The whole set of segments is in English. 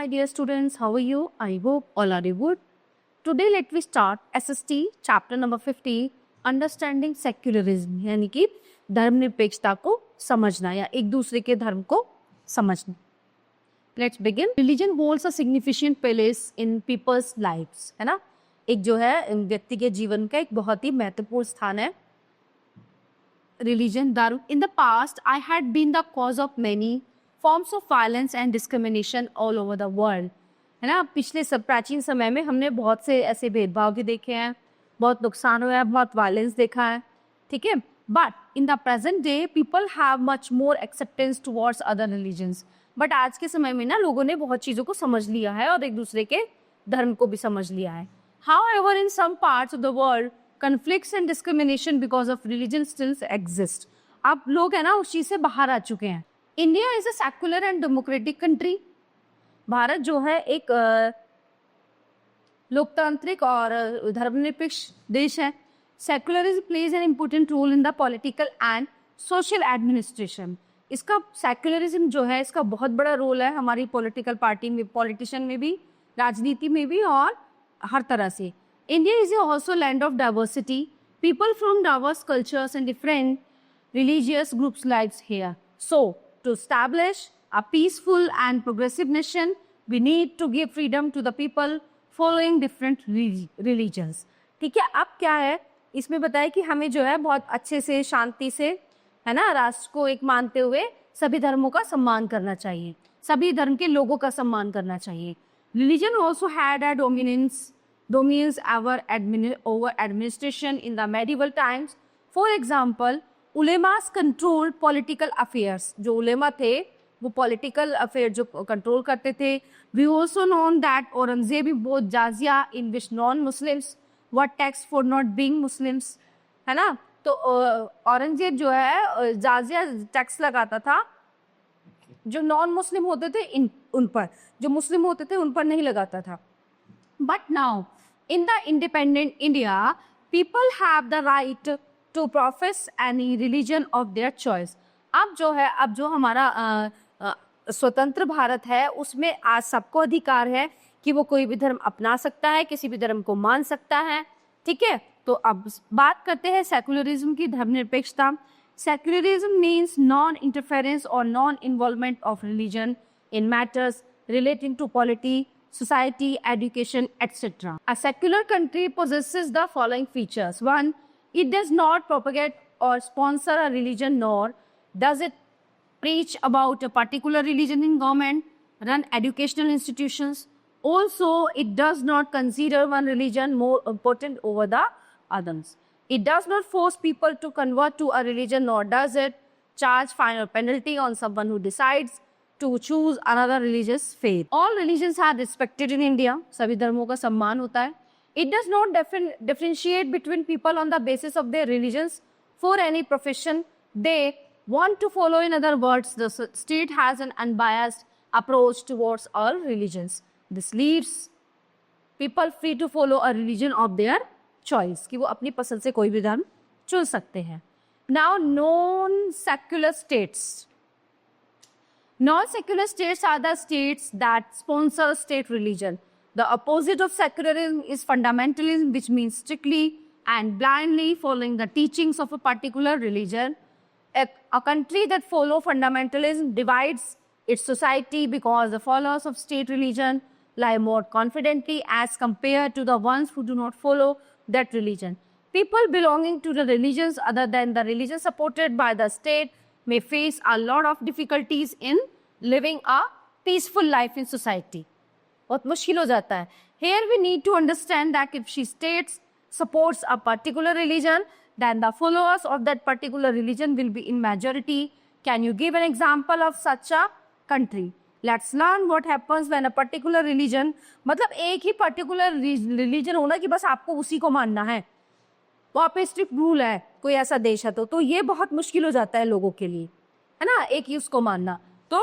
my dear students. How are you? I hope all are good. Today let we start SST chapter number 50 Understanding Secularism यानी कि धर्मनिरपेक्षता को समझना या एक दूसरे के धर्म को समझना. Let's begin. Religion holds a significant place in people's lives, है ना. एक जो है व्यक्ति के जीवन का एक बहुत ही महत्वपूर्ण स्थान है. Religion, धर्म. In the past, I had been the cause of many forms of violence and discrimination all over the world. है ना. पिछले सब प्राचीन समय में हमने बहुत से ऐसे भेदभाव भी देखे हैं, बहुत नुकसान हुआ है, बहुत वायलेंस देखा है. ठीक है. But in the present day people have much more acceptance towards other religions. But आज के समय में ना लोगों ने बहुत चीज़ों को समझ लिया है और एक दूसरे के धर्म को भी समझ लिया है. However, in some parts of the world, conflicts and discrimination because of religion still exist. अब लोग है ना उस चीज़ से बाहर आ चुके हैं. India is a secular and democratic country. भारत जो है एक लोकतांत्रिक और धर्मनिरपेक्ष देश है. Secularism plays an important role in the political and social administration. इसका सेक्युलरिज्म जो है इसका बहुत बड़ा रोल है हमारी पॉलिटिकल पार्टी में, पॉलिटिशियन में भी, राजनीति में भी और हर तरह से. India is also land of diversity. People from diverse cultures and different religious groups lives here. So, to establish a peaceful and progressive nation, we need to give freedom to the people following different religions. ठीक है. अब क्या है इसमें बताया कि हमें जो है बहुत अच्छे से शांति से है ना राष्ट्र को एक मानते हुए सभी धर्मों का सम्मान करना चाहिए, सभी धर्म के लोगों का सम्मान करना चाहिए. Religion also had a dominance over administration in the medieval times. For example, ulemas control political affairs. जो उलेमा थे वो पॉलिटिकल अफेयर जो कंट्रोल करते थे. We also known that Aurangzeb both jizya in which non Muslims were tax for not being Muslims. है ना. तो औरंगजेब जो है जाजिया टैक्स लगाता था जो नॉन मुस्लिम होते थे उन पर, जो मुस्लिम होते थे उन पर नहीं लगाता था. But now in the independent India people have the right to profess any religion of their choice. अब जो हमारा स्वतंत्र भारत है उसमें आज सबको अधिकार है कि वो कोई भी धर्म अपना सकता है, किसी भी धर्म को मान सकता है. ठीक है. तो अब बात करते हैं सेकुलरिज्म की, धर्मनिरपेक्षता. सेकुलरिज्म मीन्स नॉन इंटरफेरेंस और non involvement of religion in matters relating to polity, society, education, etc. A secular country possesses the following features. 1. It does not propagate or sponsor a religion, nor does it preach about a particular religion in government, run educational institutions. Also, it does not consider one religion more important over the others. It does not force people to convert to a religion, nor does it charge fine or penalty on someone who decides to choose another religious faith. All religions are respected in India. सभी धर्मों का सम्मान होता है. It does not differentiate between people on the basis of their religions for any profession they want to follow. In other words, the state has an unbiased approach towards all religions. This leaves people free to follow a religion of their choice. कि वो अपनी पसंद से कोई भी धर्म चुन सकते हैं. Now, non-secular states. Non-secular states are the states that sponsor state religion. The opposite of secularism is fundamentalism, which means strictly and blindly following the teachings of a particular religion. A country that follows fundamentalism divides its society because the followers of state religion lie more confidently as compared to the ones who do not follow that religion. People belonging to the religions other than the religion supported by the state may face a lot of difficulties in living a peaceful life in society. बहुत मुश्किल हो जाता है. Here we need to understand that if she states supports a particular religion, then the followers of that particular religion will be in majority. Can you give an example of such a country? Let's learn what happens when a particular religion, मतलब एक ही particular religion होना कि बस आपको उसी को मानना है, वहाँ पे स्ट्रिक्ट रूल है कोई ऐसा देश है तो ये बहुत मुश्किल हो जाता है लोगों के लिए, है ना, एक ही उसको मानना. तो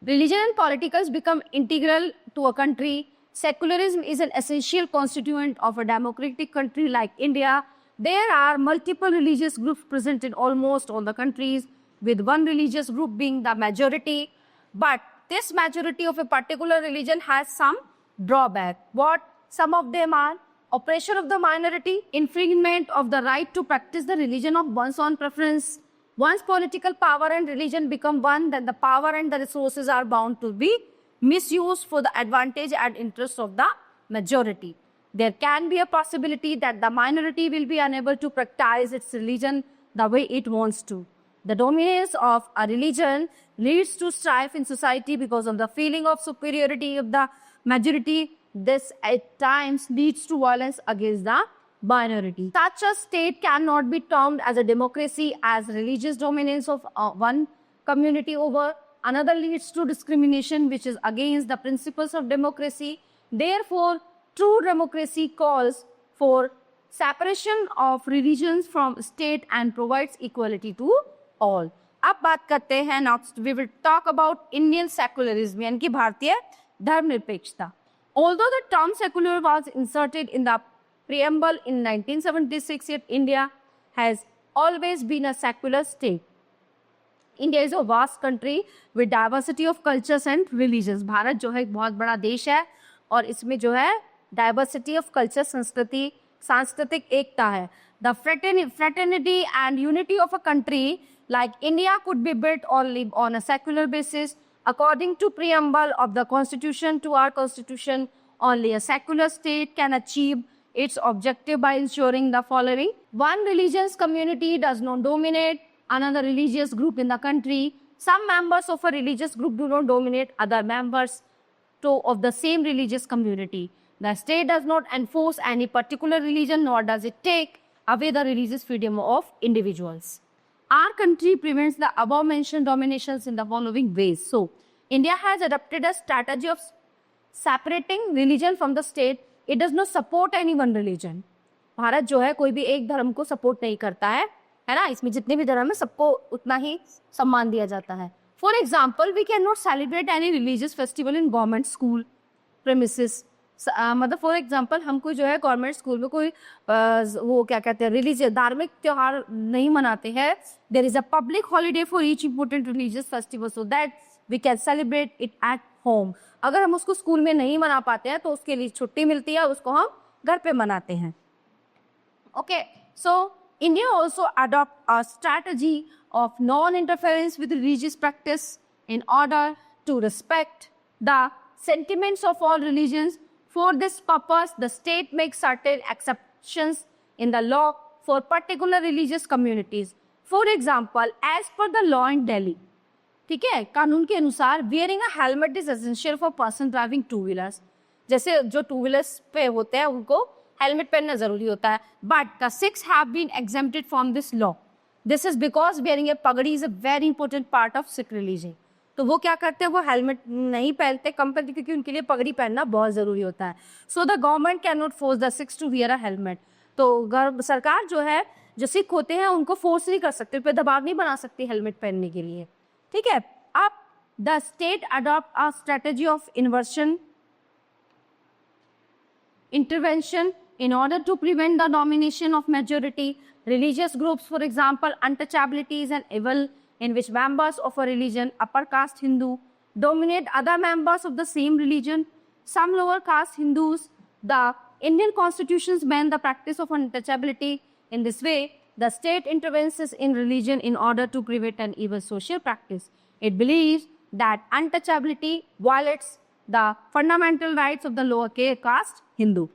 religion and politics become integral to a country. Secularism is an essential constituent of a democratic country like India. There are multiple religious groups present in almost all the countries, with one religious group being the majority. But this majority of a particular religion has some drawback. What some of them are? Oppression of the minority, infringement of the right to practice the religion of one's own preference. Once political power and religion become one, then the power and the resources are bound to be misused for the advantage and interest of the majority. There can be a possibility that the minority will be unable to practice its religion the way it wants to. The dominance of a religion leads to strife in society because of the feeling of superiority of the majority. This at times leads to violence against the minority. Such a state cannot be termed as a democracy, as religious dominance of one community over another leads to discrimination, which is against the principles of democracy. Therefore, true democracy calls for separation of religions from state and provides equality to all. अब बात करते हैं next we will talk about Indian secularism, यानी कि भारतीय धर्मनिरपेक्षता. Although the term secular was inserted in the preamble in 1976, yet India has always been a secular state. India is a vast country with diversity of cultures and religions. Bharat जो है एक बहुत बड़ा देश है और इसमें जो है diversity of culture, संस्कृति, सांस्कृतिक एकता है. The fraternity and unity of a country like India could be built only on a secular basis. According to preamble of the Constitution to our Constitution, only a secular state can achieve its objective by ensuring the following. One religious community does not dominate another religious group in the country. Some members of a religious group do not dominate other members of the same religious community. The state does not enforce any particular religion, nor does it take away the religious freedom of individuals. Our country prevents the above-mentioned dominations in the following ways. So, India has adopted a strategy of separating religion from the state. It does not support any one religion. Bharat जो है कोई भी एक धर्म को support नहीं करता है ना. इसमें जितने भी धर्म है सबको उतना ही सम्मान दिया जाता है. For example, we cannot celebrate any religious festival in government school premises. मतलब फॉर एग्जाम्पल हमको जो है गवर्नमेंट स्कूल में कोई वो क्या कहते हैं रिलीजियस धार्मिक त्योहार नहीं मनाते हैं. There is a public holiday for each important religious festival so that we can celebrate it at home. अगर हम उसको स्कूल में नहीं मना पाते हैं तो उसके लिए छुट्टी मिलती है, उसको हम घर पे मनाते हैं. Okay, so India also adopt a strategy of non interference with religious practice in order to respect the sentiments of all religions. For this purpose, the state makes certain exceptions in the law for particular religious communities. For example, as per the law in Delhi, ठीक है, कानून के अनुसार wearing a helmet is essential for person driving two wheelers. जैसे जो two wheelers पे होते हैं उनको हेलमेट पहनना जरूरी होता है. But the Sikhs have been exempted from this law. This is because wearing a pagadi is a very important part of Sikh religion. तो वो क्या करते हैं, वो हेलमेट नहीं पहनते कंपनी, क्योंकि उनके लिए पगड़ी पहनना बहुत ज़रूरी होता है. So the government can not force the Sikhs to wear a helmet. तो सरकार जो है, जो सिख होते हैं उनको फोर्स नहीं कर सकते, पे दबाव नहीं बना सकती हेलमेट पहनने के लिए. ठीक है. अब the state adopt a strategy of intervention in order to prevent the domination of majority religious groups. For example, untouchability is an evil in which members of a religion, upper caste Hindu, dominate other members of the same religion. Some lower caste Hindus. The Indian constitutions ban the practice of untouchability. In this way, the state intervenes in religion in order to prevent an evil social practice. It believes that untouchability violates the fundamental rights of the lower caste Hindu.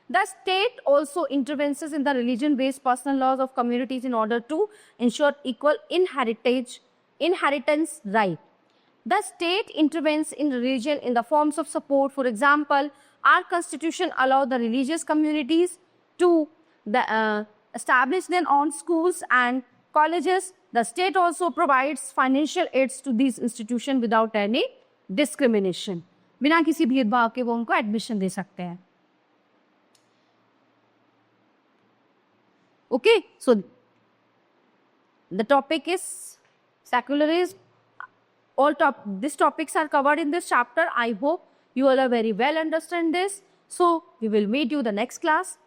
The state also intervenes in the religion-based personal laws of communities in order to ensure equal inheritance right. The state intervenes in religion in the forms of support. For example, our constitution allows the religious communities to establish their own schools and colleges. The state also provides financial aids to these institutions without any discrimination. बिना किसी भेदभाव के वो उनको admission दे सकते हैं. Okay, so the topic is secularism. These topics are covered in this chapter. I hope you all are very well understand this. So we will meet you the next class.